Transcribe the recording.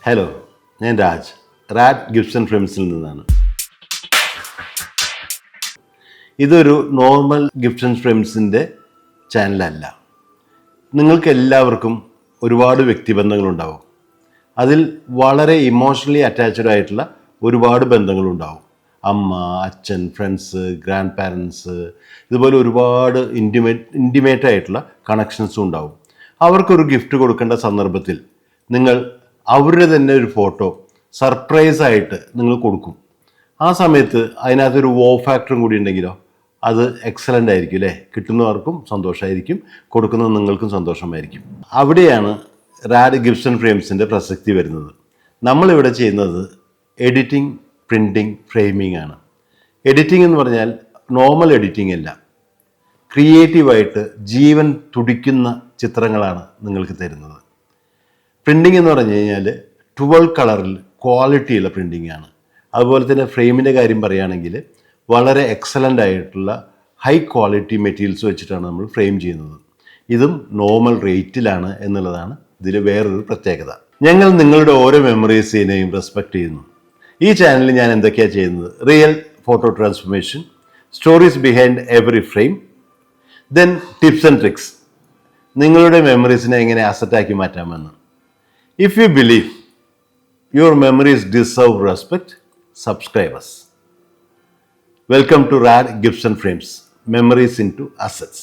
Hello, ഞാൻ RAD Gibson ഫ്രെയിംസിൽ നിന്നാണ്. ഇതൊരു നോർമൽ ഗിബ്സൺ ഫ്രെയിംസിൻ്റെ ചാനലല്ല. നിങ്ങൾക്ക് എല്ലാവർക്കും ഒരുപാട് വ്യക്തിബന്ധങ്ങളുണ്ടാവും. അതിൽ വളരെ ഇമോഷണലി അറ്റാച്ച്ഡ് ആയിട്ടുള്ള ഒരുപാട് ബന്ധങ്ങളുണ്ടാവും. അമ്മ, അച്ഛൻ, ഫ്രണ്ട്സ്, ഗ്രാൻഡ് പാരൻസ്, ഇതുപോലെ ഒരുപാട് ഇൻറ്റിമേറ്റ് ആയിട്ടുള്ള കണക്ഷൻസും ഉണ്ടാവും. അവർക്കൊരു ഗിഫ്റ്റ് കൊടുക്കേണ്ട സന്ദർഭത്തിൽ നിങ്ങൾ അവരുടെ തന്നെ ഒരു ഫോട്ടോ സർപ്രൈസായിട്ട് നിങ്ങൾ കൊടുക്കും. ആ സമയത്ത് അതിനകത്തൊരു ഫാക്ടറും കൂടി ഉണ്ടെങ്കിലോ അത് എക്സലൻ്റ് ആയിരിക്കും അല്ലേ? കിട്ടുന്നവർക്കും സന്തോഷമായിരിക്കും, കൊടുക്കുന്നത് നിങ്ങൾക്കും സന്തോഷമായിരിക്കും. അവിടെയാണ് റാഡ് ഗിബ്സൺ ഫ്രെയിംസിൻ്റെ പ്രസക്തി വരുന്നത്. നമ്മളിവിടെ ചെയ്യുന്നത് എഡിറ്റിംഗ്, പ്രിൻറ്റിങ്, ഫ്രെയിമിംഗ് ആണ്. എഡിറ്റിംഗ് എന്ന് പറഞ്ഞാൽ നോർമൽ എഡിറ്റിംഗ് അല്ല, ക്രിയേറ്റീവായിട്ട് ജീവൻ തുടിക്കുന്ന ചിത്രങ്ങളാണ് നിങ്ങൾക്ക് തരുന്നത്. പ്രിൻറ്റിങ് എന്ന് പറഞ്ഞു കഴിഞ്ഞാൽ 12 കളറിൽ ക്വാളിറ്റിയുള്ള പ്രിൻറ്റിംഗ് ആണ്. അതുപോലെ തന്നെ ഫ്രെയിമിൻ്റെ കാര്യം പറയുകയാണെങ്കിൽ വളരെ എക്സലൻ്റ് ആയിട്ടുള്ള ഹൈ ക്വാളിറ്റി മെറ്റീരിയൽസ് വെച്ചിട്ടാണ് നമ്മൾ ഫ്രെയിം ചെയ്യുന്നത്. ഇതും നോർമൽ റേറ്റിലാണ് എന്നുള്ളതാണ് ഇതിൽ വേറൊരു പ്രത്യേകത. ഞങ്ങൾ നിങ്ങളുടെ ഓരോ മെമ്മറീസിനെയും റെസ്പെക്റ്റ് ചെയ്യുന്നു. ഈ ചാനലിൽ ഞാൻ എന്തൊക്കെയാണ് ചെയ്യുന്നത്? Real photo transformation, stories behind every frame, then tips and tricks, നിങ്ങളുടെ മെമ്മറീസിനെ എങ്ങനെ അസറ്റാക്കി മാറ്റാമെന്ന്. If you believe your memories deserve respect, subscribe us. Welcome to Rad Gibson Frames, Memories into Assets.